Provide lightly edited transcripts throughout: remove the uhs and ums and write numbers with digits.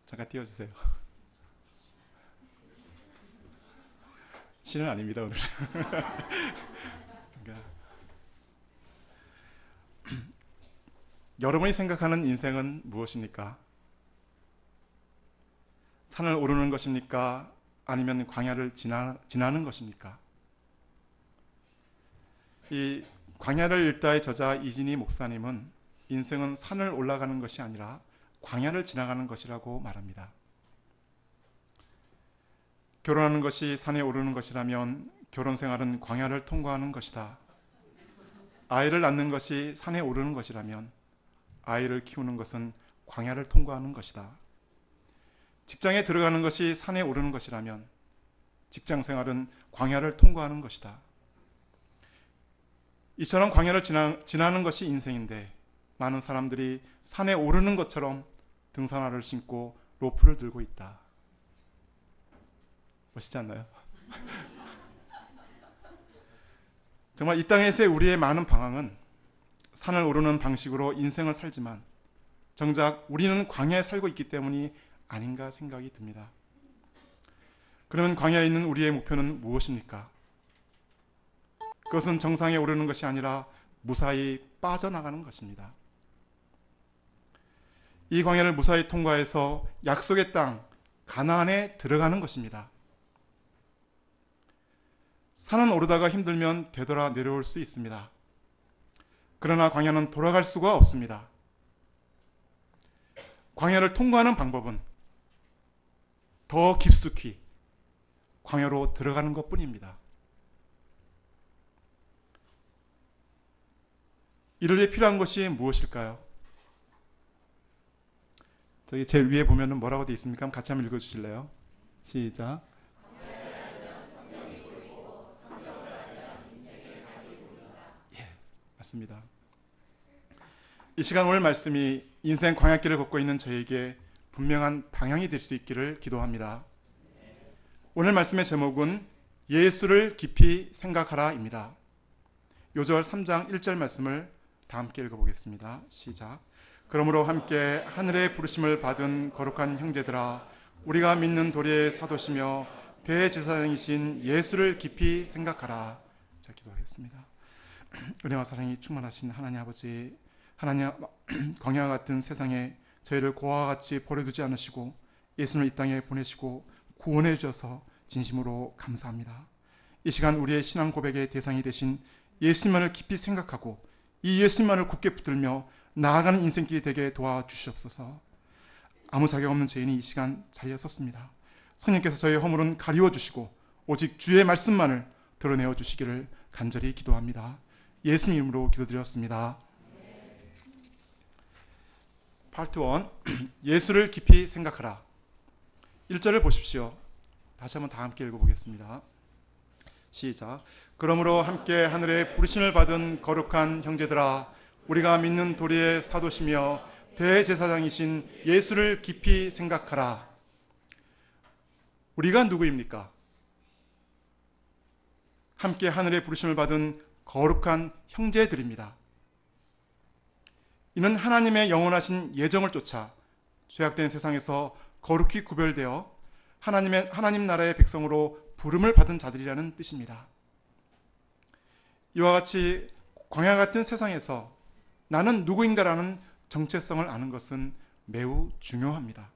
잠깐 띄워주세요. 신은 아닙니다 오늘. 그러니까 여러분이 생각하는 인생은 무엇입니까? 산을 오르는 것입니까? 아니면 광야를 지나는 것입니까? 이 광야를 읽다의 저자 이진희 목사님은 인생은 산을 올라가는 것이 아니라 광야를 지나가는 것이라고 말합니다. 결혼하는 것이 산에 오르는 것이라면 결혼 생활은 광야를 통과하는 것이다. 아이를 낳는 것이 산에 오르는 것이라면 아이를 키우는 것은 광야를 통과하는 것이다. 직장에 들어가는 것이 산에 오르는 것이라면 직장 생활은 광야를 통과하는 것이다. 이처럼 광야를 지나는 것이 인생인데 많은 사람들이 산에 오르는 것처럼 등산화를 신고 로프를 들고 있다. 멋있지 않나요? 정말 이 땅에서의 우리의 많은 방황은 산을 오르는 방식으로 인생을 살지만 정작 우리는 광야에 살고 있기 때문이 아닌가 생각이 듭니다. 그러면 광야에 있는 우리의 목표는 무엇입니까? 그것은 정상에 오르는 것이 아니라 무사히 빠져나가는 것입니다. 이 광야를 무사히 통과해서 약속의 땅 가나안에 들어가는 것입니다. 산은 오르다가 힘들면 되돌아 내려올 수 있습니다. 그러나 광야는 돌아갈 수가 없습니다. 광야를 통과하는 방법은 더 깊숙이 광야로 들어가는 것뿐입니다. 이를 위해 필요한 것이 무엇일까요? 저기 제 위에 보면은 뭐라고 되어 있습니까? 같이 한번 읽어주실래요? 시작. 예, 맞습니다. 이 시간 오늘 말씀이 인생 광야길을 걷고 있는 저에게 분명한 방향이 될 수 있기를 기도합니다. 오늘 말씀의 제목은 예수를 깊이 생각하라입니다. 요절 3장 1절 말씀을 다 함께 읽어보겠습니다. 시작. 그러므로 함께 하늘의 부르심을 받은 거룩한 형제들아, 우리가 믿는 도리의 사도시며 대제사장이신 예수를 깊이 생각하라. 자, 기도하겠습니다. 은혜와 사랑이 충만하신 하나님 아버지, 하나님, 광야 같은 세상에 저희를 고아와 같이 버려두지 않으시고 예수님을 이 땅에 보내시고 구원해 주셔서 진심으로 감사합니다. 이 시간 우리의 신앙 고백의 대상이 되신 예수님만을 깊이 생각하고 이 예수님만을 굳게 붙들며 나아가는 인생길이 되게 도와주시옵소서. 아무 자격 없는 죄인이 이 시간 자리에 섰습니다. 성령께서 저희의 허물은 가리워 주시고 오직 주의 말씀만을 드러내어 주시기를 간절히 기도합니다. 예수님 이름으로 기도드렸습니다. 파트 1 예수를 깊이 생각하라. 1절을 보십시오. 다시 한번 다 함께 읽어보겠습니다. 시작. 그러므로 함께 하늘의 부르심을 받은 거룩한 형제들아, 우리가 믿는 도리의 사도시며 대제사장이신 예수를 깊이 생각하라. 우리가 누구입니까? 함께 하늘의 부르심을 받은 거룩한 형제들입니다. 이는 하나님의 영원하신 예정을 쫓아 죄악된 세상에서 거룩히 구별되어 하나님 나라의 백성으로 부름을 받은 자들이라는 뜻입니다. 이와 같이 광야 같은 세상에서 나는 누구인가라는 정체성을 아는 것은 매우 중요합니다.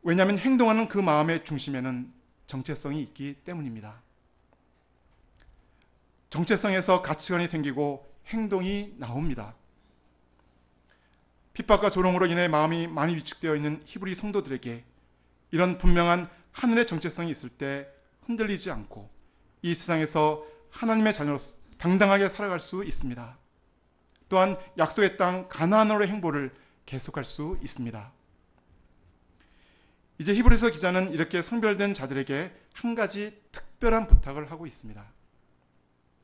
왜냐하면 행동하는 그 마음의 중심에는 정체성이 있기 때문입니다. 정체성에서 가치관이 생기고 행동이 나옵니다. 핍박과 조롱으로 인해 마음이 많이 위축되어 있는 히브리 성도들에게 이런 분명한 하늘의 정체성이 있을 때 흔들리지 않고 이 세상에서 하나님의 자녀로 당당하게 살아갈 수 있습니다. 또한 약속의 땅 가나안으로의 행보를 계속할 수 있습니다. 이제 히브리서 기자는 이렇게 성별된 자들에게 한 가지 특별한 부탁을 하고 있습니다.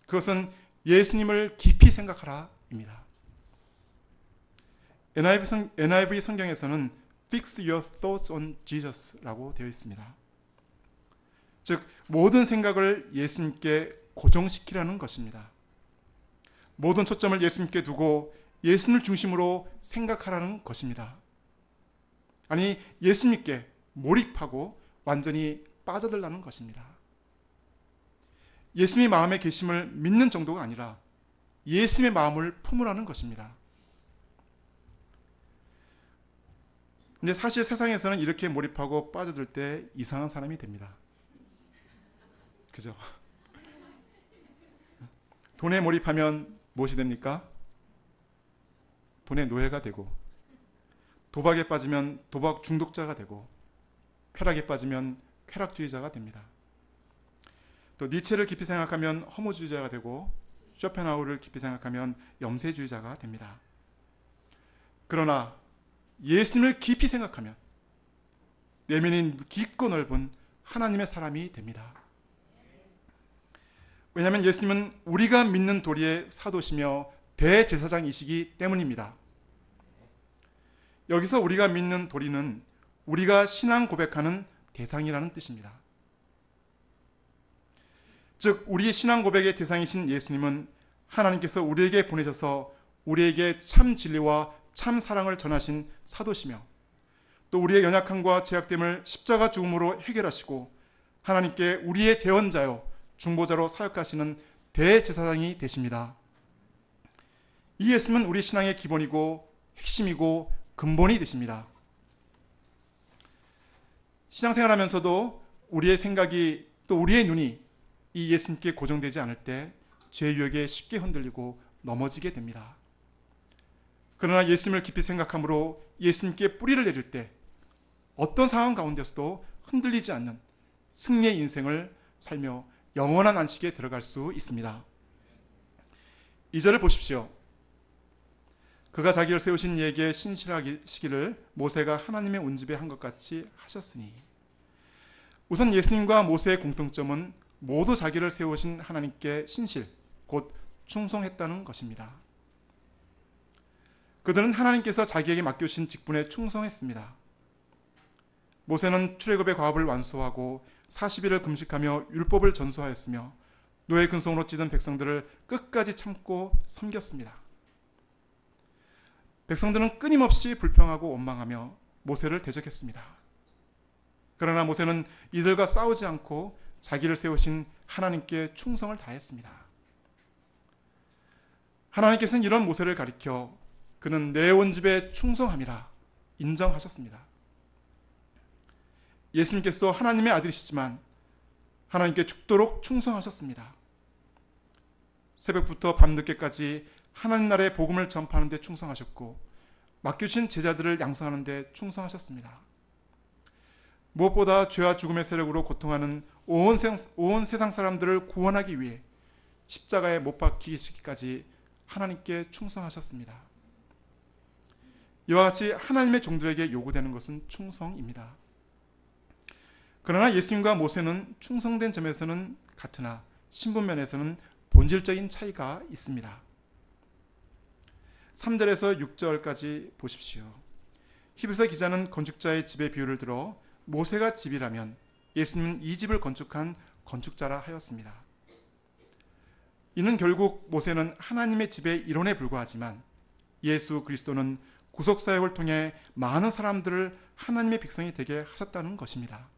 그것은 예수님을 깊이 생각하라입니다. NIV 성경에서는 Fix your thoughts on Jesus라고 되어 있습니다. 즉 모든 생각을 예수님께 고정시키라는 것입니다. 모든 초점을 예수님께 두고 예수님을 중심으로 생각하라는 것입니다. 아니 예수님께 몰입하고 완전히 빠져들라는 것입니다. 예수님의 마음에 계심을 믿는 정도가 아니라 예수님의 마음을 품으라는 것입니다. 근데 사실 세상에서는 이렇게 몰입하고 빠져들 때 이상한 사람이 됩니다. 그죠? 돈에 몰입하면 무엇이 됩니까? 돈의 노예가 되고, 도박에 빠지면 도박 중독자가 되고, 쾌락에 빠지면 쾌락주의자가 됩니다. 또 니체를 깊이 생각하면 허무주의자가 되고, 쇼펜하우를 깊이 생각하면 염세주의자가 됩니다. 그러나 예수님을 깊이 생각하면 내면이 깊고 넓은 하나님의 사람이 됩니다. 왜냐하면 예수님은 우리가 믿는 도리의 사도시며 대제사장이시기 때문입니다. 여기서 우리가 믿는 도리는 우리가 신앙 고백하는 대상이라는 뜻입니다. 즉 우리의 신앙 고백의 대상이신 예수님은 하나님께서 우리에게 보내셔서 우리에게 참 진리와 참 사랑을 전하신 사도시며, 또 우리의 연약함과 죄악됨을 십자가 죽음으로 해결하시고 하나님께 우리의 대언자요 중보자로 사역하시는 대제사장이 되십니다. 이 예수님은 우리 신앙의 기본이고 핵심이고 근본이 되십니다. 신앙생활하면서도 우리의 생각이 또 우리의 눈이 이 예수님께 고정되지 않을 때 죄의 유혹에 쉽게 흔들리고 넘어지게 됩니다. 그러나 예수님을 깊이 생각함으로 예수님께 뿌리를 내릴 때 어떤 상황 가운데서도 흔들리지 않는 승리의 인생을 살며 영원한 안식에 들어갈 수 있습니다. 2절을 보십시오. 그가 자기를 세우신 이에게 신실하시기를 모세가 하나님의 온집에 한 것 같이 하셨으니. 우선 예수님과 모세의 공통점은 모두 자기를 세우신 하나님께 신실, 곧 충성했다는 것입니다. 그들은 하나님께서 자기에게 맡겨주신 직분에 충성했습니다. 모세는 출애굽의 과업을 완수하고 40일을 금식하며 율법을 전수하였으며 노예 근성으로 찌든 백성들을 끝까지 참고 섬겼습니다. 백성들은 끊임없이 불평하고 원망하며 모세를 대적했습니다. 그러나 모세는 이들과 싸우지 않고 자기를 세우신 하나님께 충성을 다했습니다. 하나님께서는 이런 모세를 가리켜 그는 내 온 집에 충성함이라 인정하셨습니다. 예수님께서 하나님의 아들이시지만 하나님께 죽도록 충성하셨습니다. 새벽부터 밤늦게까지 하나님 나라의 복음을 전파하는 데 충성하셨고 맡겨주신 제자들을 양성하는 데 충성하셨습니다. 무엇보다 죄와 죽음의 세력으로 고통하는 온 세상 사람들을 구원하기 위해 십자가에 못 박히시기까지 하나님께 충성하셨습니다. 이와 같이 하나님의 종들에게 요구되는 것은 충성입니다. 그러나 예수님과 모세는 충성된 점에서는 같으나 신분면에서는 본질적인 차이가 있습니다. 3절에서 6절까지 보십시오. 히브리서 기자는 건축자의 집의 비유를 들어 모세가 집이라면 예수님은 이 집을 건축한 건축자라 하였습니다. 이는 결국 모세는 하나님의 집의 일원에 불과하지만 예수 그리스도는 구속사역을 통해 많은 사람들을 하나님의 백성이 되게 하셨다는 것입니다.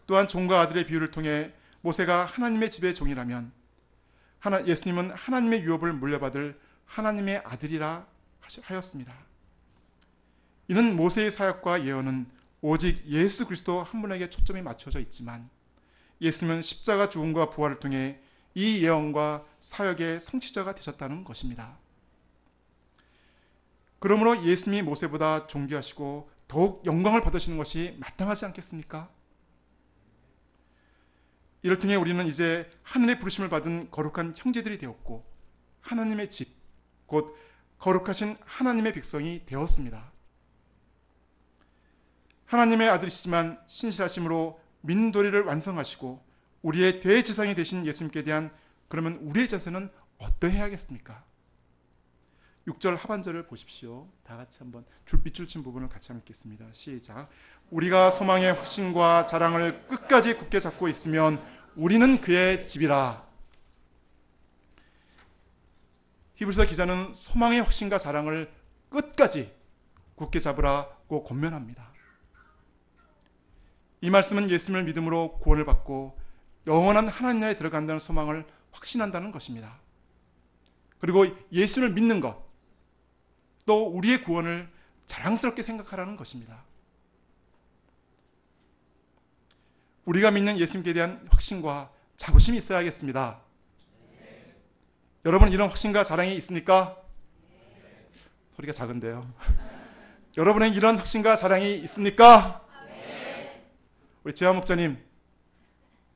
또한 종과 아들의 비유를 통해 모세가 하나님의 집의 종이라면 예수님은 하나님의 유업을 물려받을 하나님의 아들이라 하였습니다. 이는 모세의 사역과 예언은 오직 예수 그리스도 한 분에게 초점이 맞춰져 있지만 예수님은 십자가 죽음과 부활을 통해 이 예언과 사역의 성취자가 되셨다는 것입니다. 그러므로 예수님이 모세보다 존귀하시고 더욱 영광을 받으시는 것이 마땅하지 않겠습니까? 이를 통해 우리는 이제 하늘의 부르심을 받은 거룩한 형제들이 되었고 하나님의 집, 곧 거룩하신 하나님의 백성이 되었습니다. 하나님의 아들이시지만 신실하심으로 민도리를 완성하시고 우리의 대제사장이 되신 예수님께 대한 그러면 우리의 자세는 어떠해야겠습니까? 6절 하반절을 보십시오. 다 같이 한번 밑줄 친 부분을 같이 한번 읽겠습니다. 시작. 우리가 소망의 확신과 자랑을 끝까지 굳게 잡고 있으면 우리는 그의 집이라. 히브리서 기자는 소망의 확신과 자랑을 끝까지 굳게 잡으라고 받고 권면합니다. 이 말씀은 예수님을 믿음으로 구원을 받고 영원한 하나님 나라에 들어간다는 소망을 확신한다는 것입니다. 그리고 예수를 믿는 것, 또 우리의 구원을 자랑스럽게 생각하라는 것입니다. 우리가 믿는 예수님께 대한 확신과 자부심이 있어야겠습니다. 여러분 이런 확신과 자랑이 있습니까? 소리가 작은데요. 여러분의 이런 확신과 자랑이 있습니까? 우리 재화 목자님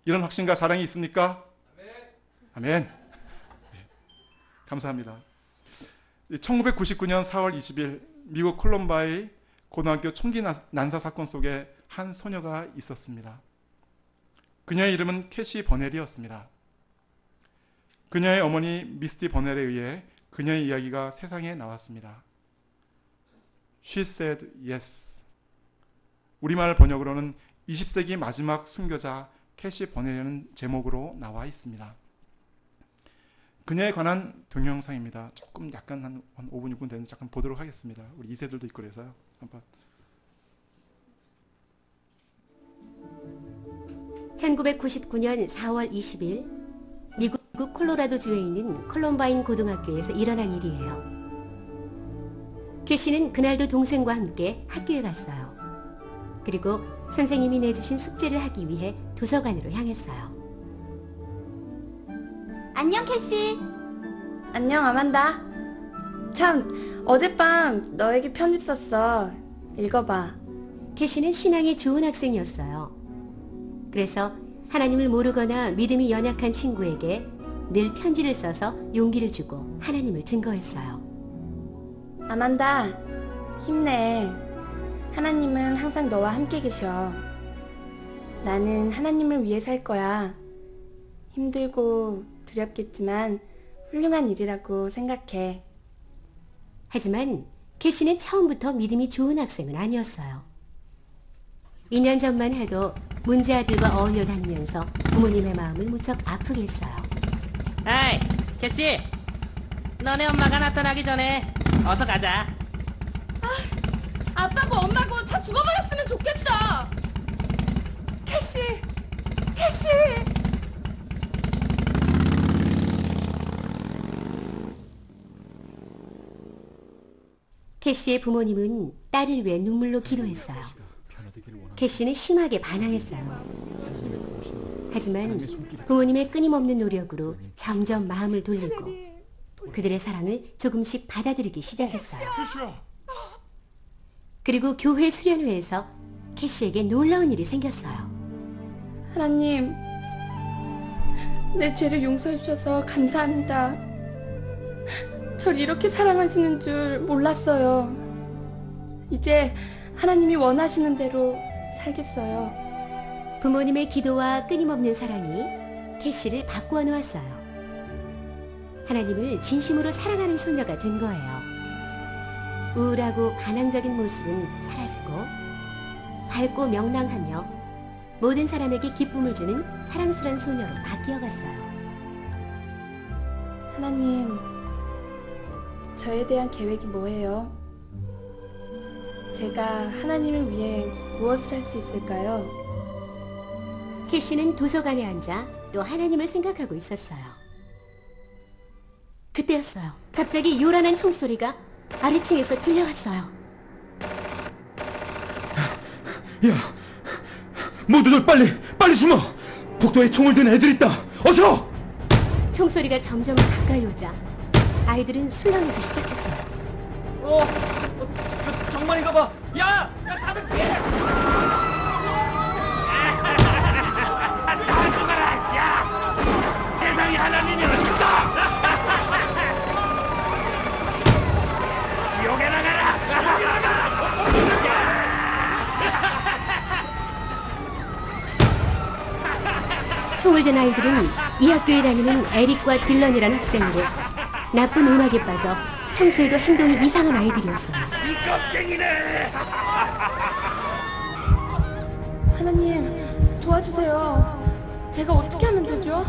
이런 확신과 자랑이 있습니까? 아멘. 감사합니다. 1999년 4월 20일 미국 콜럼바이 고등학교 총기 난사 사건 속에 한 소녀가 있었습니다. 그녀의 이름은 캐시 버넬이었습니다. 그녀의 어머니 미스티 버넬에 의해 그녀의 이야기가 세상에 나왔습니다. She said yes. 우리말 번역으로는 20세기 마지막 순교자 캐시 버넬이라는 제목으로 나와 있습니다. 그녀에 관한 동영상입니다. 조금 약간 한 5분, 6분 되는데 잠깐 보도록 하겠습니다. 우리 2세들도 있고 그래서요. 한번. 1999년 4월 20일 미국 콜로라도주에 있는 콜럼바인 고등학교에서 일어난 일이에요. 캐시는 그날도 동생과 함께 학교에 갔어요. 그리고 선생님이 내주신 숙제를 하기 위해 도서관으로 향했어요. 안녕, 캐시. 안녕, 아만다. 참, 어젯밤 너에게 편지 썼어. 읽어봐. 캐시는 신앙이 좋은 학생이었어요. 그래서 하나님을 모르거나 믿음이 연약한 친구에게 늘 편지를 써서 용기를 주고 하나님을 증거했어요. 아만다, 힘내. 하나님은 항상 너와 함께 계셔. 나는 하나님을 위해 살 거야. 힘들고 두렵겠지만 훌륭한 일이라고 생각해. 하지만 캐시는 처음부터 믿음이 좋은 학생은 아니었어요. 2년 전만 해도 문제아들과 어울려 다니면서 부모님의 마음을 무척 아프게 했어요. 아이, 캐시! 너네 엄마가 나타나기 전에 어서 가자. 아빠고 엄마고 다 죽어버렸으면 좋겠어. 캐시! 캐시! 캐시의 부모님은 딸을 위해 눈물로 기도했어요. 캐시는 심하게 반항했어요. 하지만 부모님의 끊임없는 노력으로 점점 마음을 돌리고 그들의 사랑을 조금씩 받아들이기 시작했어요. 그리고 교회 수련회에서 캐시에게 놀라운 일이 생겼어요. 하나님, 내 죄를 용서해 주셔서 감사합니다. 절 이렇게 사랑하시는 줄 몰랐어요. 이제 하나님이 원하시는 대로 살겠어요. 부모님의 기도와 끊임없는 사랑이 캐시를 바꾸어 놓았어요. 하나님을 진심으로 사랑하는 소녀가 된 거예요. 우울하고 반항적인 모습은 사라지고 밝고 명랑하며 모든 사람에게 기쁨을 주는 사랑스러운 소녀로 바뀌어갔어요. 하나님, 저에 대한 계획이 뭐예요? 제가 하나님을 위해 무엇을 할 수 있을까요? 캐시는 도서관에 앉아 또 하나님을 생각하고 있었어요. 그때였어요. 갑자기 요란한 총소리가 아래층에서 들려왔어요. 야, 모두들 빨리 숨어! 복도에 총을 든 애들 있다! 어서! 총소리가 점점 가까이 오자 아이들은 술렁이기 시작했어요. 정말인가 봐. 야, 다들 피해! 다 죽어라! 야! 세상에 하나님이 어딨어! 지옥에 나가라! 지옥에 나가라! 총을 든 아이들은 이 학교에 다니는 에릭과 딜런이란 학생으로 나쁜 음악에 빠져 평소에도 행동이 이상한 아이들이었어요. 이 껍쟁이네! 하나님, 도와주세요. 제가 어떻게 하면 되죠?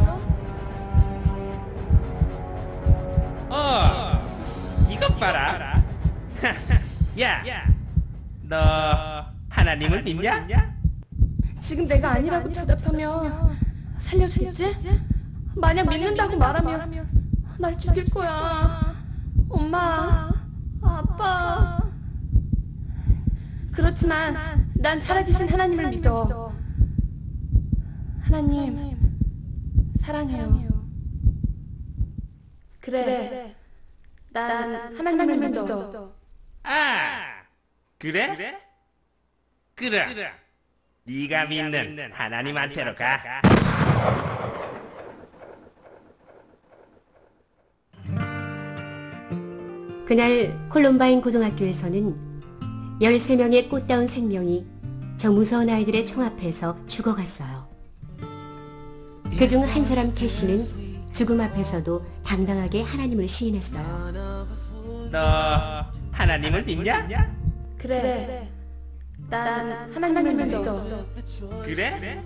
이것 봐라. 야, 너 하나님을 믿냐? 지금 내가 아니라고 대답하면 살려주겠지? 만약 믿는다고 말하면 날 죽일 거야. 엄마, 아빠. 그렇지만 난 살아계신 하나님을 믿어. 하나님, 사랑해요. 그래, 난 하나님을 믿어. 아, 그래? 그래. 네가 믿는 하나님한테로 가. 그날 콜롬바인 고등학교에서는 13명의 꽃다운 생명이 저 무서운 아이들의 총 앞에서 죽어갔어요. 그중 한 사람 캐시는 죽음 앞에서도 당당하게 하나님을 시인했어요. 너 하나님을 믿냐? 그래, 난 하나님을 믿어. 그래?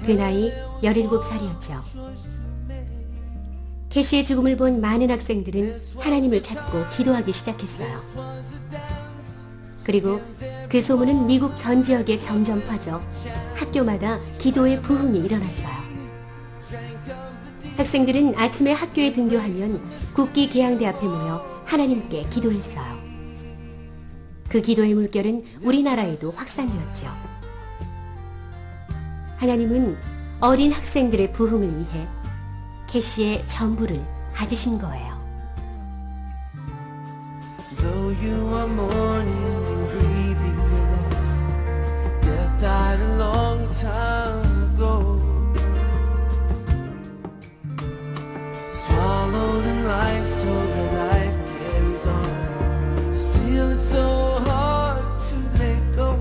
그 나이 17살이었죠. 캐시의 죽음을 본 많은 학생들은 하나님을 찾고 기도하기 시작했어요. 그리고 그 소문은 미국 전 지역에 점점 퍼져 학교마다 기도의 부흥이 일어났어요. 학생들은 아침에 학교에 등교하면 국기 계양대 앞에 모여 하나님께 기도했어요. 그 기도의 물결은 우리나라에도 확산되었죠. 하나님은 어린 학생들의 부흥을 위해 캐시의 전부를 가지신 거예요. Though you are mourning and grieving your loss, death died a long time ago. Swallowed in life so that life carries on. Still it's so hard to let go.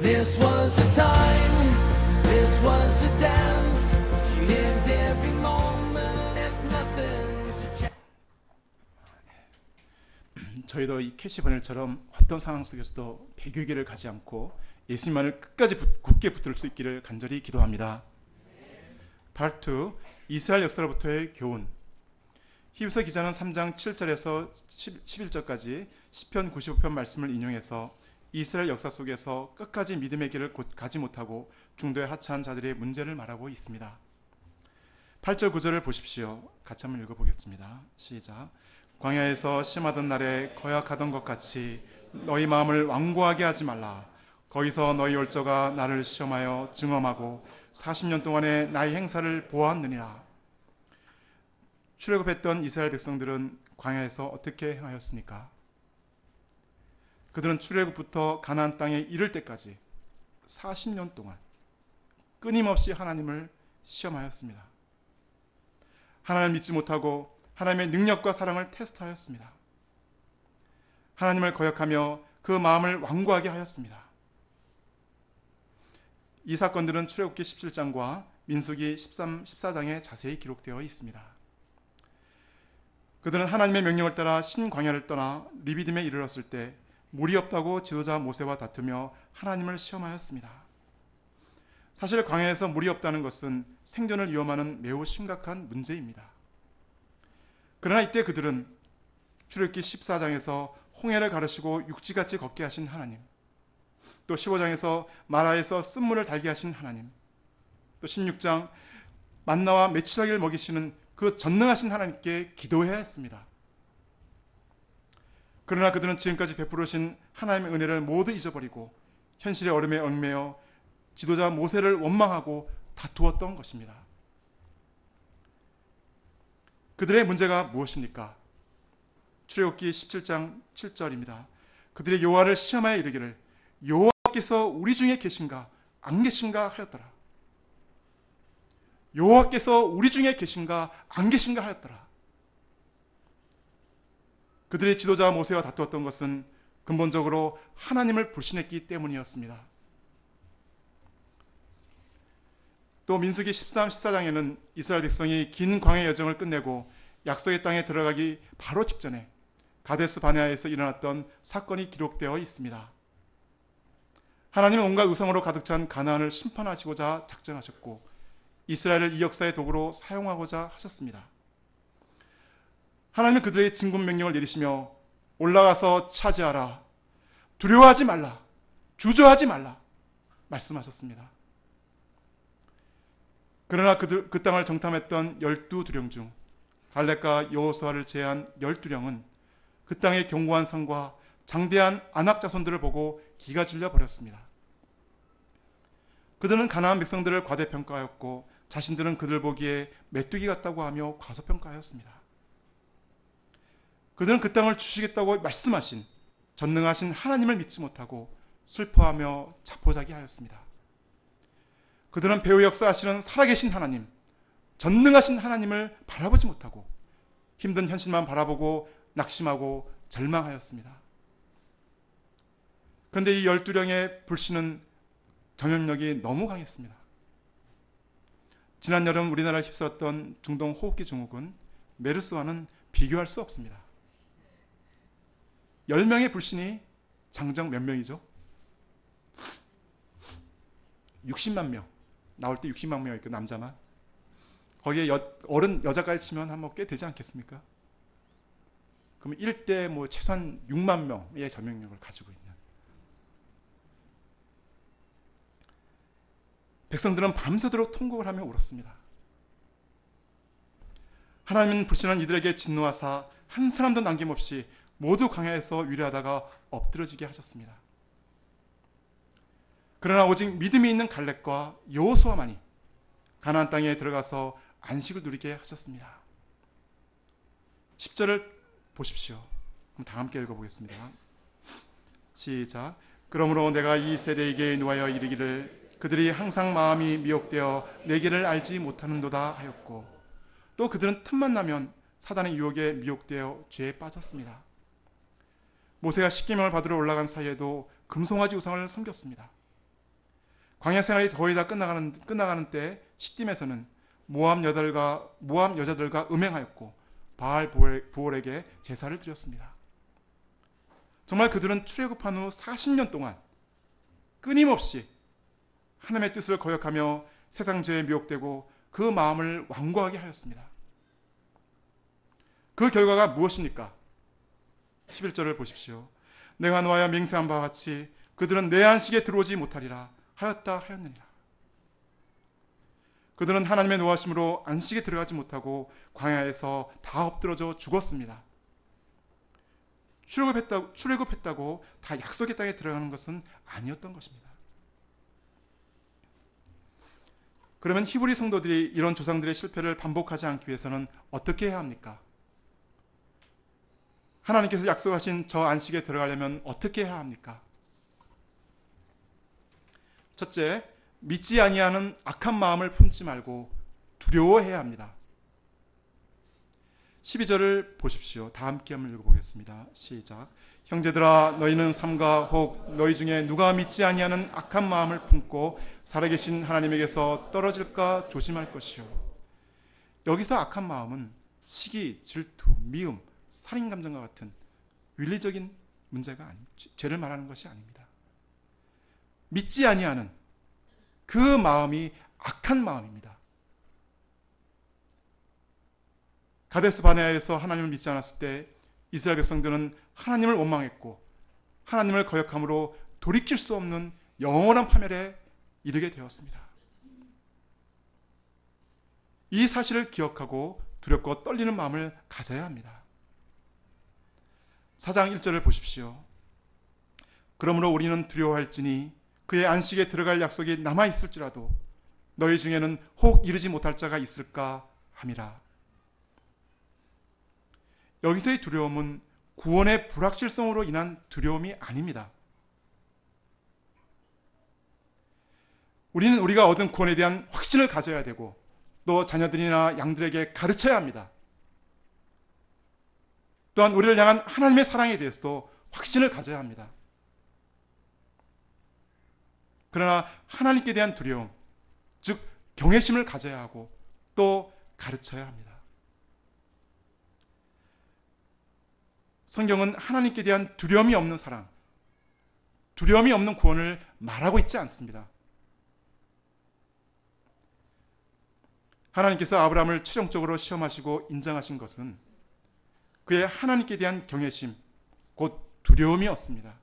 This was the time, this was the dance. She lived every moment, left nothing to change. 저희도 이 캐시 버넬처럼 어떤 상황 속에서도 배교기를 가지 않고 예수님만을 끝까지 굳게 붙들 수 있기를 간절히 기도합니다. Part 2. 이스라엘 역사로부터의 교훈. 히브리서 기자는 3장 7절에서 11절까지 시편 95편 말씀을 인용해서 이스라엘 역사 속에서 끝까지 믿음의 길을 가지 못하고 중도에 하차한 자들의 문제를 말하고 있습니다. 8절 9절을 보십시오. 같이 한번 읽어보겠습니다. 시작. 광야에서 심하던 날에 거역하던 것 같이 너희 마음을 완고하게 하지 말라. 거기서 너희 열조가 나를 시험하여 증험하고 40년 동안의 나의 행사를 보았느니라. 출애굽했던 이스라엘 백성들은 광야에서 어떻게 행하였습니까? 그들은 출애굽부터 가나안 땅에 이를 때까지 40년 동안 끊임없이 하나님을 시험하였습니다. 하나님을 믿지 못하고 하나님의 능력과 사랑을 테스트하였습니다. 하나님을 거역하며 그 마음을 완고하게 하였습니다. 이 사건들은 출애굽기 17장과 민수기 14장에 자세히 기록되어 있습니다. 그들은 하나님의 명령을 따라 신광야를 떠나 리비딤에 이르렀을 때 물이 없다고 지도자 모세와 다투며 하나님을 시험하였습니다. 사실 광야에서 물이 없다는 것은 생존을 위험하는 매우 심각한 문제입니다. 그러나 이때 그들은 출애굽기 14장에서 홍해를 가르시고 육지같이 걷게 하신 하나님, 또 15장에서 마라에서 쓴물을 달게 하신 하나님, 또 16장 만나와 메추라기를 먹이시는 그 전능하신 하나님께 기도해야 했습니다. 그러나 그들은 지금까지 베풀으신 하나님의 은혜를 모두 잊어버리고 현실의 얼음에 얽매여 지도자 모세를 원망하고 다투었던 것입니다. 그들의 문제가 무엇입니까? 출애굽기 17장 7절입니다. 그들의 여호와를 시험하여 이르기를 여호와께서 우리 중에 계신가 안 계신가 하였더라. 여호와께서 우리 중에 계신가 안 계신가 하였더라. 그들의 지도자 모세와 다투었던 것은 근본적으로 하나님을 불신했기 때문이었습니다. 또 민수기 13, 14장에는 이스라엘 백성이 긴 광야 여정을 끝내고 약속의 땅에 들어가기 바로 직전에 가데스 바네아에서 일어났던 사건이 기록되어 있습니다. 하나님은 온갖 우상으로 가득 찬 가나안을 심판하시고자 작정하셨고 이스라엘을 이 역사의 도구로 사용하고자 하셨습니다. 하나님은 그들에게 진군 명령을 내리시며 올라가서 차지하라, 두려워하지 말라, 주저하지 말라 말씀하셨습니다. 그러나 그 땅을 정탐했던 12두령 중 갈렙과 여호수아를 제외한 12령은 그 땅의 견고한 성과 장대한 안악 자손들을 보고 기가 질려 버렸습니다. 그들은 가나안 백성들을 과대평가하였고 자신들은 그들 보기에 메뚜기 같다고 하며 과소평가하였습니다. 그들은 그 땅을 주시겠다고 말씀하신 전능하신 하나님을 믿지 못하고 슬퍼하며 자포자기하였습니다. 그들은 배후 역사하시는 살아계신 하나님, 전능하신 하나님을 바라보지 못하고 힘든 현실만 바라보고 낙심하고 절망하였습니다. 그런데 이 12령의 불신은 전염력이 너무 강했습니다. 지난 여름 우리나라를 휩쓸었던 중동 호흡기 증후군 메르스와는 비교할 수 없습니다. 10명의 불신이 장정 몇 명이죠? 60만 명. 나올 때 60만 명이니까 남자만. 거기에 어른 여자까지 치면 한번 꽤 되지 않겠습니까? 그러면 1대 최소한 6만 명의 전염력을 가지고 있는. 백성들은 밤새도록 통곡을 하며 울었습니다. 하나님은 불신한 이들에게 진노하사 한 사람도 남김없이 모두 광야에서 위례하다가 엎드러지게 하셨습니다. 그러나 오직 믿음이 있는 갈렙과 여호수아만이 가나안 땅에 들어가서 안식을 누리게 하셨습니다. 10절을 보십시오. 다 함께 읽어보겠습니다. 시작. 그러므로 내가 이 세대에게 노하여 이르기를 그들이 항상 마음이 미혹되어 내 길을 알지 못하는도다 하였고 또 그들은 틈만 나면 사단의 유혹에 미혹되어 죄에 빠졌습니다. 모세가 십계명을 받으러 올라간 사이에도 금송아지 우상을 섬겼습니다. 광야 생활이 거의 다 끝나가는 때 시딤에서는 모압 여자들과 음행하였고 바알 부올에게 제사를 드렸습니다. 정말 그들은 출애굽한 후 40년 동안 끊임없이 하나님의 뜻을 거역하며 세상 죄에 미혹되고 그 마음을 완고하게 하였습니다. 그 결과가 무엇입니까? 11절을 보십시오. 내가 노하여 맹세한 바와 같이 그들은 내 안식에 들어오지 못하리라 하였느니라. 그들은 하나님의 노하심으로 안식에 들어가지 못하고 광야에서 다 엎드러져 죽었습니다. 출애굽했다고 다 약속의 땅에 들어가는 것은 아니었던 것입니다. 그러면 히브리 성도들이 이런 조상들의 실패를 반복하지 않기 위해서는 어떻게 해야 합니까? 하나님께서 약속하신 저 안식에 들어가려면 어떻게 해야 합니까? 첫째, 믿지 아니하는 악한 마음을 품지 말고 두려워해야 합니다. 12절을 보십시오. 다 함께 한번 읽어보겠습니다. 시작. 형제들아 너희는 삼가 혹 너희 중에 누가 믿지 아니하는 악한 마음을 품고 살아계신 하나님에게서 떨어질까 조심할 것이요. 여기서 악한 마음은 시기, 질투, 미움, 살인감정과 같은 윤리적인 문제가 죄를 말하는 것이 아닙니다. 믿지 아니하는 그 마음이 악한 마음입니다. 가데스 바네아에서 하나님을 믿지 않았을 때 이스라엘 백성들은 하나님을 원망했고 하나님을 거역함으로 돌이킬 수 없는 영원한 파멸에 이르게 되었습니다. 이 사실을 기억하고 두렵고 떨리는 마음을 가져야 합니다. 4장 1절을 보십시오. 그러므로 우리는 두려워할지니 그의 안식에 들어갈 약속이 남아있을지라도 너희 중에는 혹 이르지 못할 자가 있을까 함이라. 여기서의 두려움은 구원의 불확실성으로 인한 두려움이 아닙니다. 우리는 우리가 얻은 구원에 대한 확신을 가져야 되고 또 자녀들이나 양들에게 가르쳐야 합니다. 또한 우리를 향한 하나님의 사랑에 대해서도 확신을 가져야 합니다. 그러나 하나님께 대한 두려움, 즉 경외심을 가져야 하고 또 가르쳐야 합니다. 성경은 하나님께 대한 두려움이 없는 사랑, 두려움이 없는 구원을 말하고 있지 않습니다. 하나님께서 아브라함을 최종적으로 시험하시고 인정하신 것은 그의 하나님께 대한 경외심, 곧 두려움이었습니다.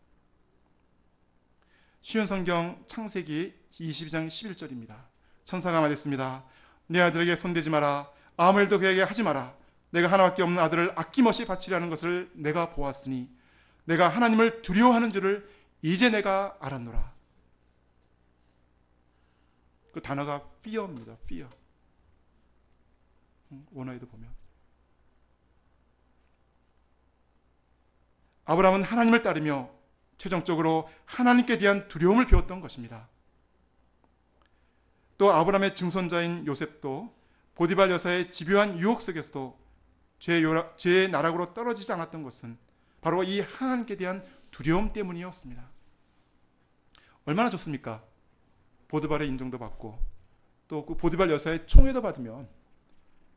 쉬운 성경 창세기 22장 11절입니다. 천사가 말했습니다. 내 아들에게 손대지 마라. 아무 일도 그에게 하지 마라. 내가 하나밖에 없는 아들을 아낌없이 바치려는 것을 내가 보았으니 내가 하나님을 두려워하는 줄을 이제 내가 알았노라. 그 단어가 fear입니다. fear. 원어에도 보면 아브라함은 하나님을 따르며 최종적으로 하나님께 대한 두려움을 배웠던 것입니다. 또 아브라함의 증손자인 요셉도 보디발 여사의 집요한 유혹 속에서도 죄의 나락으로 떨어지지 않았던 것은 바로 이 하나님께 대한 두려움 때문이었습니다. 얼마나 좋습니까? 보디발의 인정도 받고 또 그 보디발 여사의 총애도 받으면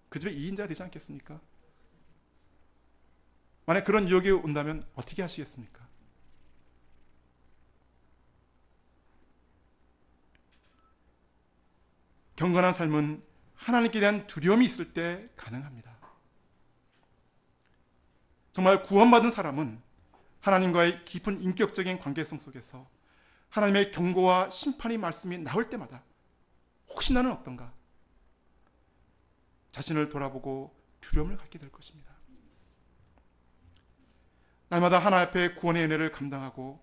그 집의 2인자가 되지 않겠습니까? 만약 그런 유혹이 온다면 어떻게 하시겠습니까? 경건한 삶은 하나님께 대한 두려움이 있을 때 가능합니다. 정말 구원받은 사람은 하나님과의 깊은 인격적인 관계성 속에서 하나님의 경고와 심판의 말씀이 나올 때마다 혹시 나는 어떤가? 자신을 돌아보고 두려움을 갖게 될 것입니다. 날마다 하나님 앞에 구원의 은혜를 감당하고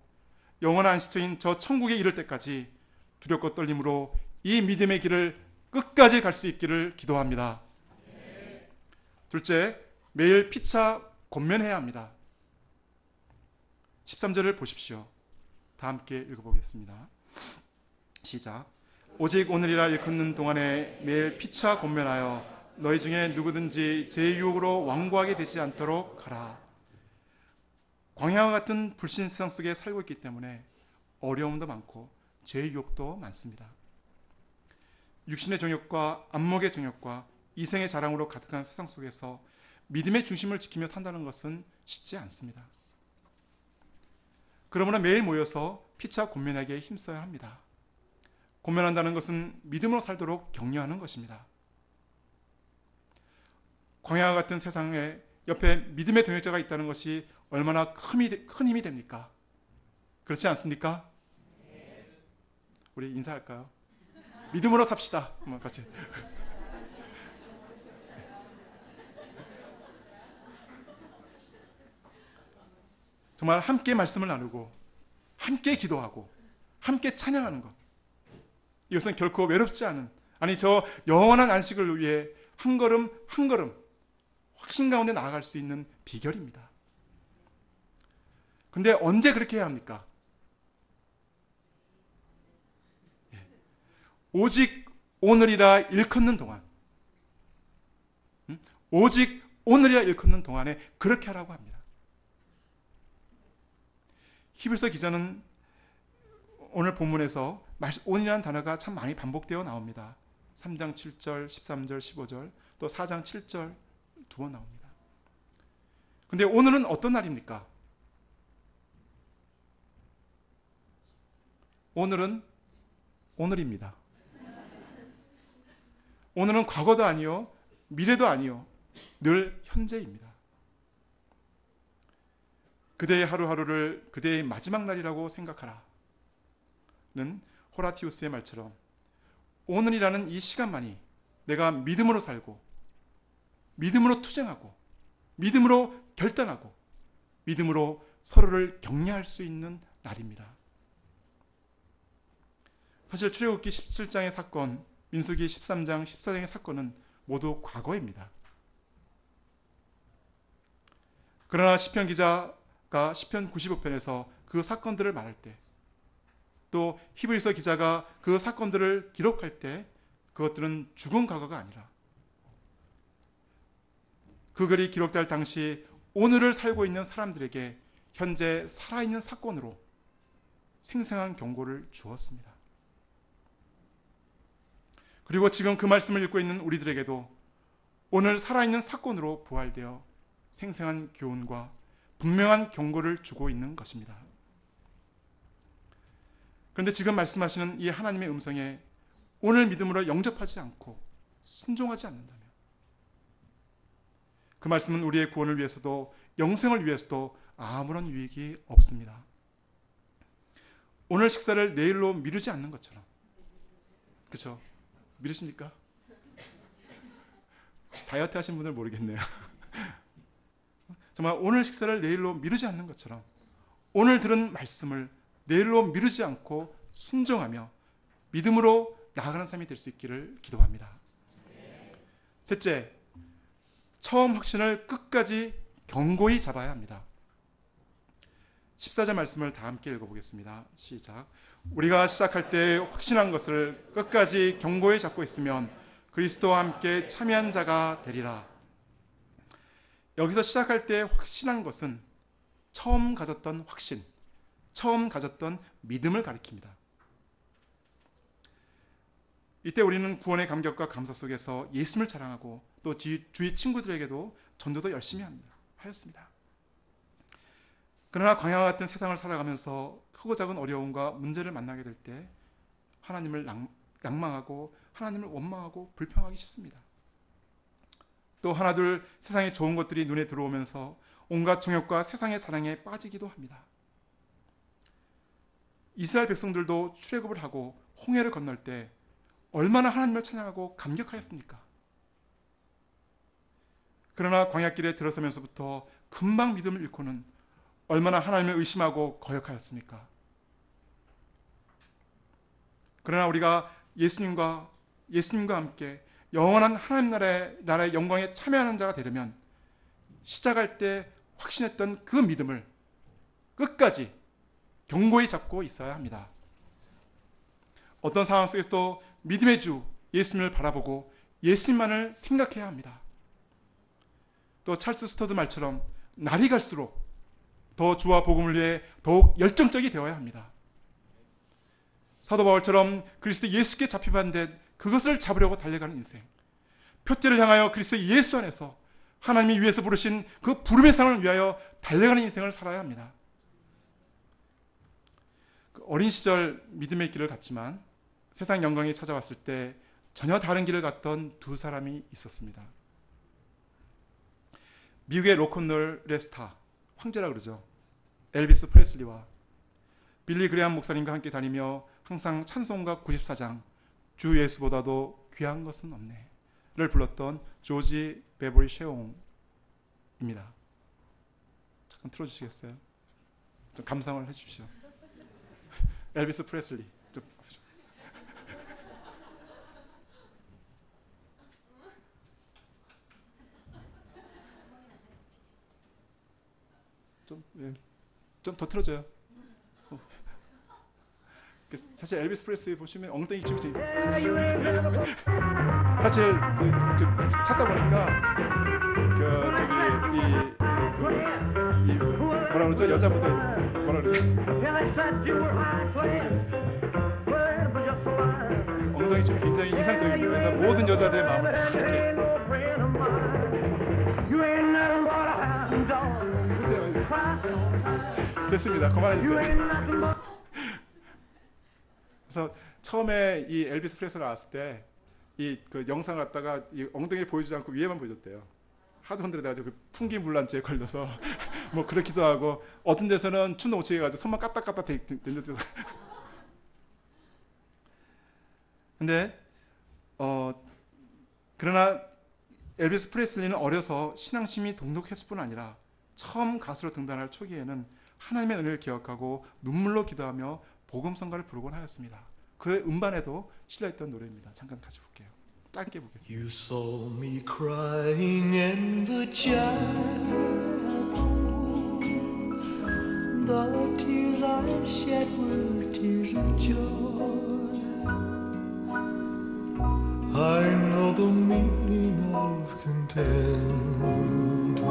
영원한 안식처인 저 천국에 이를 때까지 두렵고 떨림으로 이 믿음의 길을 끝까지 갈 수 있기를 기도합니다. 둘째, 매일 피차 권면해야 합니다. 13절을 보십시오. 다 함께 읽어보겠습니다. 시작. 오직 오늘이라 일컫는 동안에 매일 피차 권면하여 너희 중에 누구든지 제 유혹으로 완고하게 되지 않도록 하라. 광야와 같은 불신 세상 속에 살고 있기 때문에 어려움도 많고 죄의 유혹도 많습니다. 육신의 정욕과 안목의 정욕과 이생의 자랑으로 가득한 세상 속에서 믿음의 중심을 지키며 산다는 것은 쉽지 않습니다. 그러므로 매일 모여서 피차 권면하기에 힘써야 합니다. 권면한다는 것은 믿음으로 살도록 격려하는 것입니다. 광야와 같은 세상에 옆에 믿음의 동역자가 있다는 것이 얼마나 큰 힘이 됩니까? 그렇지 않습니까? 우리 인사할까요? 믿음으로 삽시다. 같이. 정말 함께 말씀을 나누고 함께 기도하고 함께 찬양하는 것, 이것은 결코 외롭지 않은, 아니 저 영원한 안식을 위해 한 걸음 한 걸음 확신 가운데 나아갈 수 있는 비결입니다. 근데 언제 그렇게 해야 합니까? 오직 오늘이라 일컫는 동안, 오직 오늘이라 일컫는 동안에 그렇게 하라고 합니다. 히브리서 기자는 오늘 본문에서 오늘이라는 단어가 참 많이 반복되어 나옵니다. 3장 7절, 13절, 15절, 또 4장 7절 두 번 나옵니다. 근데 오늘은 어떤 날입니까? 오늘은 오늘입니다. 오늘은 과거도 아니요, 미래도 아니요, 늘 현재입니다. 그대의 하루하루를 그대의 마지막 날이라고 생각하라 는 호라티우스의 말처럼 오늘이라는 이 시간만이 내가 믿음으로 살고 믿음으로 투쟁하고 믿음으로 결단하고 믿음으로 서로를 격려할 수 있는 날입니다. 사실 출애굽기 17장의 사건, 민수기 13장, 14장의 사건은 모두 과거입니다. 그러나 시편 기자가 시편 95편에서 그 사건들을 말할 때, 또 히브리서 기자가 그 사건들을 기록할 때 그것들은 죽은 과거가 아니라 그 글이 기록될 당시 오늘을 살고 있는 사람들에게 현재 살아있는 사건으로 생생한 경고를 주었습니다. 그리고 지금 그 말씀을 읽고 있는 우리들에게도 오늘 살아있는 사건으로 부활되어 생생한 교훈과 분명한 경고를 주고 있는 것입니다. 그런데 지금 말씀하시는 이 하나님의 음성에 오늘 믿음으로 영접하지 않고 순종하지 않는다면 그 말씀은 우리의 구원을 위해서도 영생을 위해서도 아무런 유익이 없습니다. 오늘 식사를 내일로 미루지 않는 것처럼. 그렇죠? 미루십니까? 혹시 다이어트 하신 분들 모르겠네요. 정말 오늘 식사를 내일로 미루지 않는 것처럼 오늘 들은 말씀을 내일로 미루지 않고 순종하며 믿음으로 나아가는 삶이 될 수 있기를 기도합니다. 셋째, 처음 확신을 끝까지 견고히 잡아야 합니다. 14절 말씀을 다 함께 읽어보겠습니다. 시작. 우리가 시작할 때 확신한 것을 끝까지 견고히 잡고 있으면 그리스도와 함께 참여한 자가 되리라. 여기서 시작할 때 확신한 것은 처음 가졌던 확신, 처음 가졌던 믿음을 가리킵니다. 이때 우리는 구원의 감격과 감사 속에서 예수님을 자랑하고 또 주위 친구들에게도 전도도 열심히 하였습니다. 그러나 광야와 같은 세상을 살아가면서 크고 작은 어려움과 문제를 만나게 될 때 하나님을 낭망하고 하나님을 원망하고 불평하기 쉽습니다. 또 하나둘 세상의 좋은 것들이 눈에 들어오면서 온갖 정욕과 세상의 사랑에 빠지기도 합니다. 이스라엘 백성들도 출애굽을 하고 홍해를 건널 때 얼마나 하나님을 찬양하고 감격하였습니까? 그러나 광야길에 들어서면서부터 금방 믿음을 잃고는 얼마나 하나님을 의심하고 거역하였습니까? 그러나 우리가 예수님과 함께 영원한 하나님 나라의 영광에 참여하는 자가 되려면 시작할 때 확신했던 그 믿음을 끝까지 견고히 잡고 있어야 합니다. 어떤 상황 속에서도 믿음의 주 예수님을 바라보고 예수님만을 생각해야 합니다. 또 찰스 스터드 말처럼 날이 갈수록 더 주와 복음을 위해 더욱 열정적이 되어야 합니다. 사도 바울처럼 그리스도 예수께 잡히반 듯 그것을 잡으려고 달려가는 인생, 표대를 향하여 그리스도 예수 안에서 하나님이 위에서 부르신 그 부름의 상을 위하여 달려가는 인생을 살아야 합니다. 어린 시절 믿음의 길을 갔지만 세상 영광이 찾아왔을 때 전혀 다른 길을 갔던 두 사람이 있었습니다. 미국의 로큰롤의 스타, 황제라 그러죠. 엘비스 프레슬리와 빌리 그레함 목사님과 함께 다니며 항상 찬송가 94장 주 예수보다도 귀한 것은 없네를 불렀던 조지 베버리 셰옹입니다. 잠깐 틀어주시겠어요? 좀 감상을 해주십시오. 엘비스 프레슬리. 좀 더 틀어줘요. 사실 엘비스 프레슬리 보시면 엉덩이 지금 사실 찾다 보니까 뭐라 그러죠? 여자 모델 뭐라 그러죠? 엉덩이 좀 굉장히 이상적이고 그래서 모든 여자들의 마음을 이렇게 됐습니다. 그만해주세요. 그래서 처음에 이 엘비스 프레슬리 나왔을 때 이 그 영상을 갖다가 이 엉덩이를 보여주지 않고 위에만 보여줬대요. 하도 흔들어가지고 그 풍기물란증에 걸려서 뭐 그렇기도 하고 어떤 데서는 춤도 못 추게 해가지고 손만 까딱까딱 댄데도. 근데 그러나 엘비스 프레슬리는 어려서 신앙심이 동독했을 뿐 아니라 처음 가수로 등단할 초기에는 하나님의 은혜를 기억하고 눈물로 기도하며 복음성가를 부르곤 하였습니다. 그 음반에도 실려있던 노래입니다. 잠깐 같이 볼게요. 짧게 보겠습니다. You saw me crying in the chapel. The tears I shed were tears of joy. I know the meaning of contentment.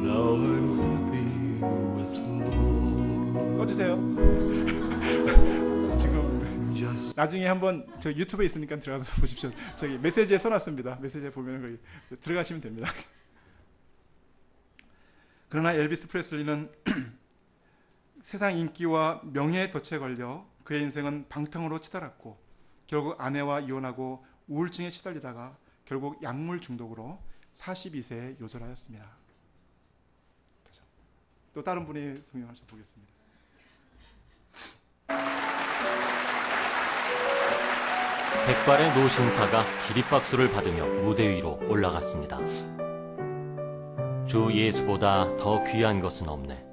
Now I'm happy with the Lord. 꺼주세요. 지금 나중에 한번 저 유튜브에 있으니까 들어가서 보십시오. 저기 메시지에 써놨습니다. 메시지에 보면 거기 들어가시면 됩니다. 그러나 엘비스 프레슬리는 세상 인기와 명예의 덫에 걸려 그의 인생은 방탕으로 치달았고 결국 아내와 이혼하고 우울증에 시달리다가 결국 약물 중독으로 42세에 요절하였습니다. 또 다른 분이 등장하셔 보겠습니다. 백발의 노신사가 기립박수를 받으며 무대 위로 올라갔습니다. 주 예수보다 더 귀한 것은 없네.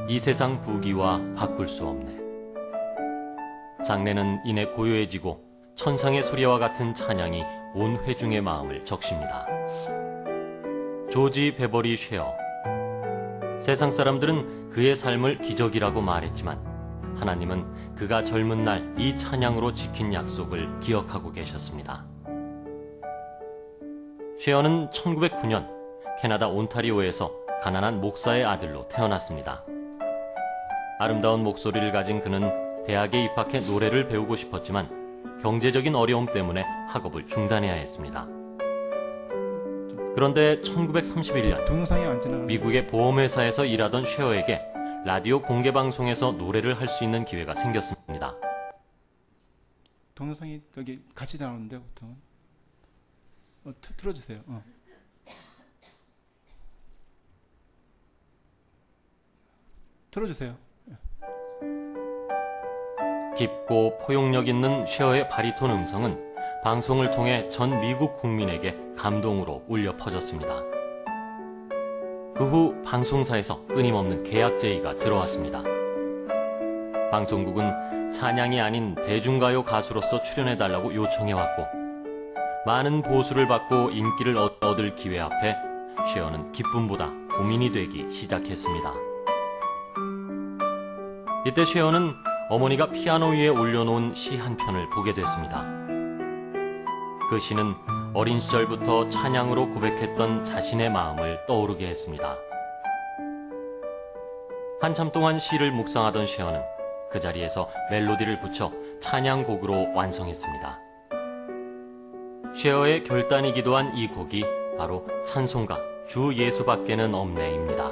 이 세상 부귀와 바꿀 수 없네. 장례는 이내 고요해지고 천상의 소리와 같은 찬양이 온 회중의 마음을 적십니다. 조지 베버리 쉐어. 세상 사람들은 그의 삶을 기적이라고 말했지만 하나님은 그가 젊은 날 이 찬양으로 지킨 약속을 기억하고 계셨습니다. 쉐어는 1909년 캐나다 온타리오에서 가난한 목사의 아들로 태어났습니다. 아름다운 목소리를 가진 그는 대학에 입학해 노래를 배우고 싶었지만 경제적인 어려움 때문에 학업을 중단해야 했습니다. 그런데 1931년 동영상이 안 지나가는 미국의 보험회사에서 일하던 쉐어에게 라디오 공개방송에서 노래를 할 수 있는 기회가 생겼습니다. 동영상이 여기 같이 나오는데 보통은 틀어주세요. 틀어주세요. 깊고 포용력 있는 쉐어의 바리톤 음성은 방송을 통해 전 미국 국민에게 감동으로 울려 퍼졌습니다. 그 후 방송사에서 끊임없는 계약 제의가 들어왔습니다. 방송국은 찬양이 아닌 대중가요 가수로서 출연해달라고 요청해왔고 많은 보수를 받고 인기를 얻을 기회 앞에 쉐어는 기쁨보다 고민이 되기 시작했습니다. 이때 쉐어는 어머니가 피아노 위에 올려놓은 시 한 편을 보게 됐습니다. 그 시는 어린 시절부터 찬양으로 고백했던 자신의 마음을 떠오르게 했습니다. 한참 동안 시를 묵상하던 쉐어는 그 자리에서 멜로디를 붙여 찬양곡으로 완성했습니다. 쉐어의 결단이기도 한 이 곡이 바로 찬송가 주 예수밖에는 없네입니다.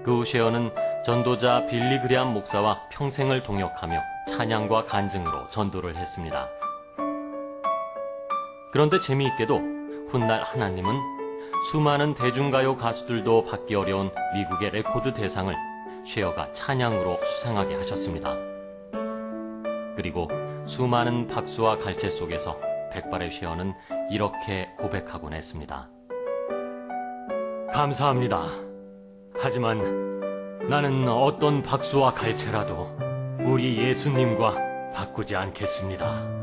그 후 쉐어는 전도자 빌리 그레암 목사와 평생을 동역하며 찬양과 간증으로 전도를 했습니다. 그런데 재미있게도 훗날 하나님은 수많은 대중가요 가수들도 받기 어려운 미국의 레코드 대상을 쉐어가 찬양으로 수상하게 하셨습니다. 그리고 수많은 박수와 갈채 속에서 백발의 쉐어는 이렇게 고백하곤 했습니다. 감사합니다. 하지만 나는 어떤 박수와 갈채라도 우리 예수님과 바꾸지 않겠습니다.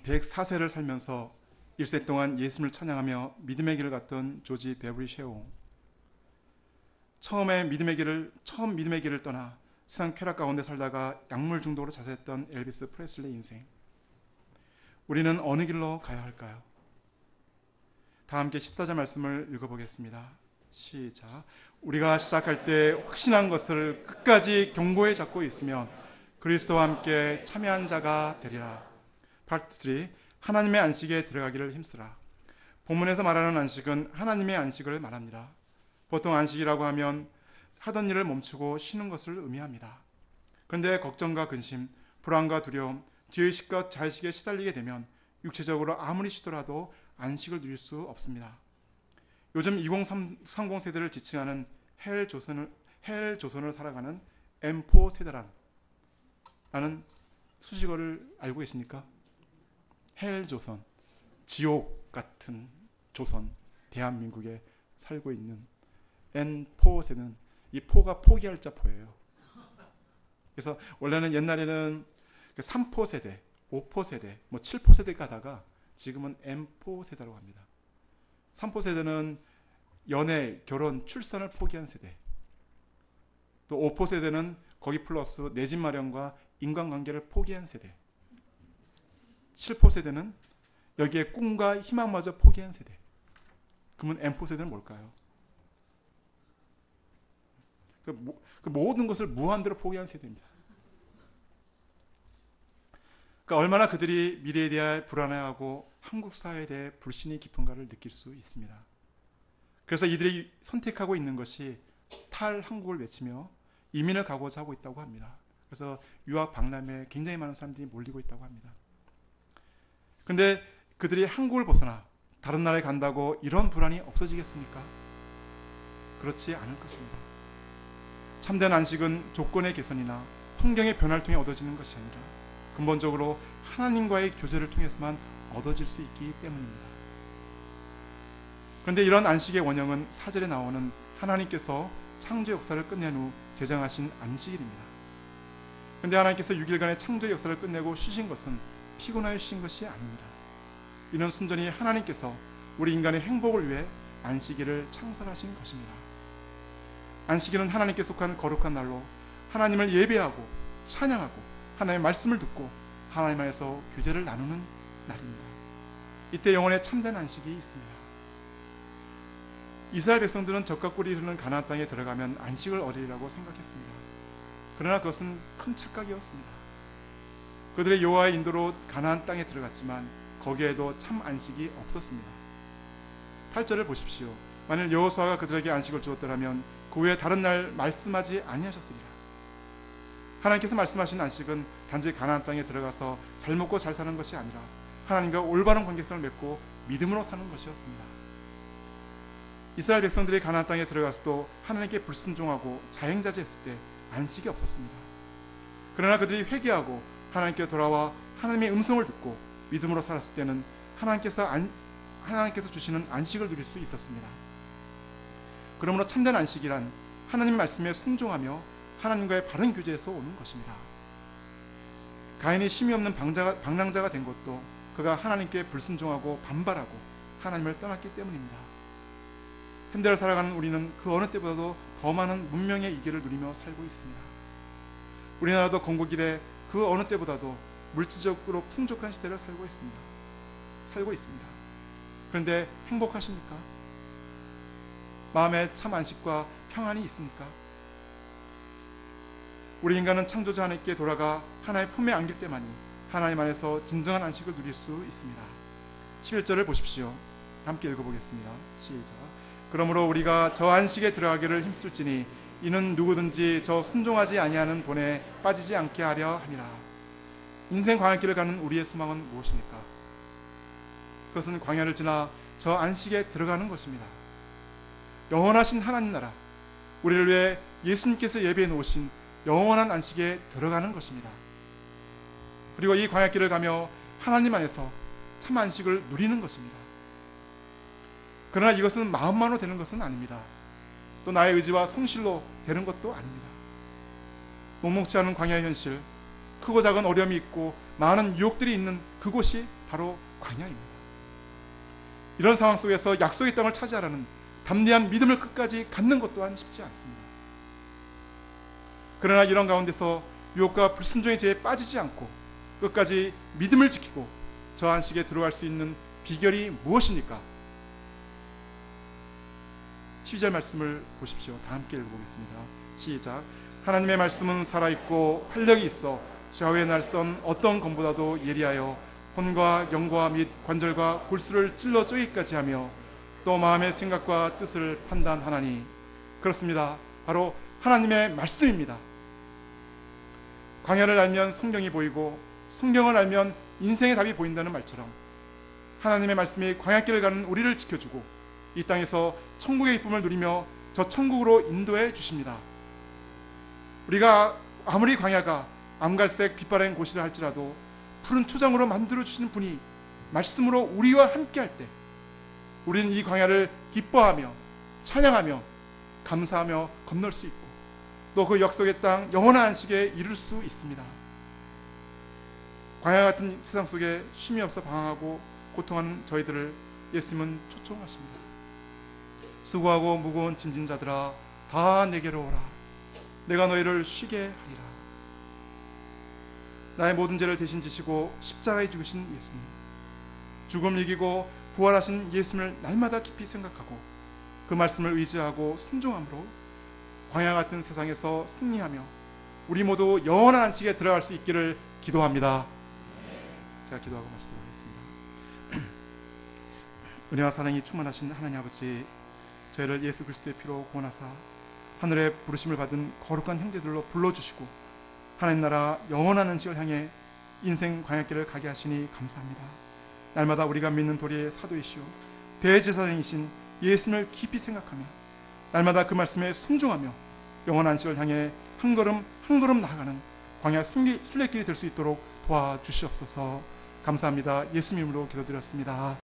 백사세를 살면서 일세 동안 예수님을 찬양하며 믿음의 길을 갔던 조지 베버리 쉐어. 처음 믿음의 길을 떠나 세상 쾌락 가운데 살다가 약물 중독으로 자살했던 엘비스 프레슬리 인생. 우리는 어느 길로 가야 할까요? 다 함께 14절 말씀을 읽어보겠습니다. 시작. 우리가 시작할 때 확신한 것을 끝까지 견고히 잡고 있으면 그리스도와 함께 참여한 자가 되리라. 파트 3. 하나님의 안식에 들어가기를 힘쓰라. 본문에서 말하는 안식은 하나님의 안식을 말합니다. 보통 안식이라고 하면 하던 일을 멈추고 쉬는 것을 의미합니다. 그런데 걱정과 근심, 불안과 두려움, 죄의식과 자의식에 시달리게 되면 육체적으로 아무리 쉬더라도 안식을 누릴 수 없습니다. 요즘 2030 세대를 지칭하는 헬 조선을 살아가는 M4 세대라는 수식어를 알고 계십니까? 헬 조선, 지옥 같은 조선, 대한민국에 살고 있는 N4 세대는, 이 포가 포기할 자 포예요. 그래서 원래는 옛날에는 3포 세대, 5포 세대, 7포 세대 가다가 지금은 M4 세대라고 합니다. 3포 세대는 연애, 결혼, 출산을 포기한 세대. 또 5포 세대는 거기 플러스 내 집 마련과 인간관계를 포기한 세대. 7포 세대는 여기에 꿈과 희망마저 포기한 세대. 그러면 M4 세대는 뭘까요? 그 모든 것을 무한대로 포기한 세대입니다. 그러니까 얼마나 그들이 미래에 대해 불안해하고 한국 사회에 대해 불신이 깊은가를 느낄 수 있습니다. 그래서 이들이 선택하고 있는 것이 탈한국을 외치며 이민을 가고자 하고 있다고 합니다. 그래서 유학 박람회에 굉장히 많은 사람들이 몰리고 있다고 합니다. 그런데 그들이 한국을 벗어나 다른 나라에 간다고 이런 불안이 없어지겠습니까? 그렇지 않을 것입니다. 참된 안식은 조건의 개선이나 환경의 변화를 통해 얻어지는 것이 아니라 근본적으로 하나님과의 교제를 통해서만 얻어질 수 있기 때문입니다. 그런데 이런 안식의 원형은 4절에 나오는 하나님께서 창조 역사를 끝낸 후 제정하신 안식일입니다. 그런데 하나님께서 6일간의 창조 역사를 끝내고 쉬신 것은 피곤하여 쉬신 것이 아닙니다. 이는 순전히 하나님께서 우리 인간의 행복을 위해 안식일을 창설하신 것입니다. 안식일은 하나님께 속한 거룩한 날로 하나님을 예배하고 찬양하고 하나님의 말씀을 듣고 하나님 안에서 교제를 나누는 날입니다. 이때 영혼의 참된 안식이 있습니다. 이스라엘 백성들은 젖과 꿀이 흐르는 가나안 땅에 들어가면 안식을 얻으리라고 생각했습니다. 그러나 그것은 큰 착각이었습니다. 그들의 여호와의 인도로 가나안 땅에 들어갔지만 거기에도 참 안식이 없었습니다. 8절을 보십시오. 만일 여호수아가 그들에게 안식을 주었더라면 그 후에 다른 날 말씀하지 아니하셨으리라. 하나님께서 말씀하신 안식은 단지 가나안 땅에 들어가서 잘 먹고 잘 사는 것이 아니라 하나님과 올바른 관계성을 맺고 믿음으로 사는 것이었습니다. 이스라엘 백성들이 가나안 땅에 들어가서도 하나님께 불순종하고 자행자제했을 때 안식이 없었습니다. 그러나 그들이 회개하고 하나님께 돌아와 하나님의 음성을 듣고 믿음으로 살았을 때는 하나님께서 주시는 안식을 누릴 수 있었습니다. 그러므로 참된 안식이란 하나님 말씀에 순종하며 하나님과의 바른 교제에서 오는 것입니다. 가인이 쉼이 없는 방랑자가 된 것도 그가 하나님께 불순종하고 반발하고 하나님을 떠났기 때문입니다. 현대를 살아가는 우리는 그 어느 때보다도 더 많은 문명의 이계를 누리며 살고 있습니다. 우리나라도 건국이래 그 어느 때보다도 물질적으로 풍족한 시대를 살고 있습니다. 그런데 행복하십니까? 마음에 참 안식과 평안이 있습니까? 우리 인간은 창조주 하나님께 돌아가 하나의 품에 안길 때만이 하나님 안에서 진정한 안식을 누릴 수 있습니다. 11절을 보십시오. 함께 읽어보겠습니다. 시작. 그러므로 우리가 저 안식에 들어가기를 힘쓸지니 이는 누구든지 저 순종하지 아니하는 본에 빠지지 않게 하려 함이라. 인생 광야길을 가는 우리의 소망은 무엇입니까? 그것은 광야를 지나 저 안식에 들어가는 것입니다. 영원하신 하나님 나라, 우리를 위해 예수님께서 예배해 놓으신 영원한 안식에 들어가는 것입니다. 그리고 이 광야길을 가며 하나님 안에서 참 안식을 누리는 것입니다. 그러나 이것은 마음만으로 되는 것은 아닙니다. 또 나의 의지와 성실로 되는 것도 아닙니다. 녹록지 않은 광야의 현실, 크고 작은 어려움이 있고 많은 유혹들이 있는 그곳이 바로 광야입니다. 이런 상황 속에서 약속의 땅을 차지하라는 담대한 믿음을 끝까지 갖는 것 또한 쉽지 않습니다. 그러나 이런 가운데서 유혹과 불순종의 죄에 빠지지 않고 끝까지 믿음을 지키고 저 안식에 들어갈 수 있는 비결이 무엇입니까? 12절 말씀을 보십시오. 다 함께 읽어보겠습니다. 시작. 하나님의 말씀은 살아있고 활력이 있어 좌우에 날선 어떤 검보다도 예리하여 혼과 영과 및 관절과 골수를 찔러 쪼개기까지 하며 또 마음의 생각과 뜻을 판단하나니. 그렇습니다. 바로 하나님의 말씀입니다. 광야를 알면 성경이 보이고 성경을 알면 인생의 답이 보인다는 말처럼 하나님의 말씀이 광야길을 가는 우리를 지켜주고 이 땅에서 천국의 기쁨을 누리며 저 천국으로 인도해 주십니다. 우리가 아무리 광야가 암갈색 빛바랜 곳이라 할지라도 푸른 초장으로 만들어 주시는 분이 말씀으로 우리와 함께 할 때 우리는 이 광야를 기뻐하며 찬양하며 감사하며 건널 수 있고 또 그 약속의 땅 영원한 안식에 이룰 수 있습니다. 광야 같은 세상 속에 쉼이 없어 방황하고 고통하는 저희들을 예수님은 초청하십니다. 수고하고 무거운 짐진 자들아 다 내게로 오라. 내가 너희를 쉬게 하리라. 나의 모든 죄를 대신 지시고 십자가에 죽으신 예수님, 죽음 이기고 부활하신 예수님을 날마다 깊이 생각하고 그 말씀을 의지하고 순종함으로 광야 같은 세상에서 승리하며 우리 모두 영원한 안식에 들어갈 수 있기를 기도합니다. 제가 기도하고 마치도록 하겠습니다. 은혜와 사랑이 충만하신 하나님 아버지, 저희를 예수 그리스도의 피로 구원하사 하늘의 부르심을 받은 거룩한 형제들로 불러주시고 하나님 나라 영원한 안식을 향해 인생 광야길을 가게 하시니 감사합니다. 날마다 우리가 믿는 도리의 사도이시오 대제사장이신 예수님을 깊이 생각하며 날마다 그 말씀에 순종하며 영원한 안식을 향해 한 걸음 한 걸음 나아가는 광야 순례길이 될 수 있도록 도와주시옵소서. 감사합니다. 예수님 이름으로 기도드렸습니다.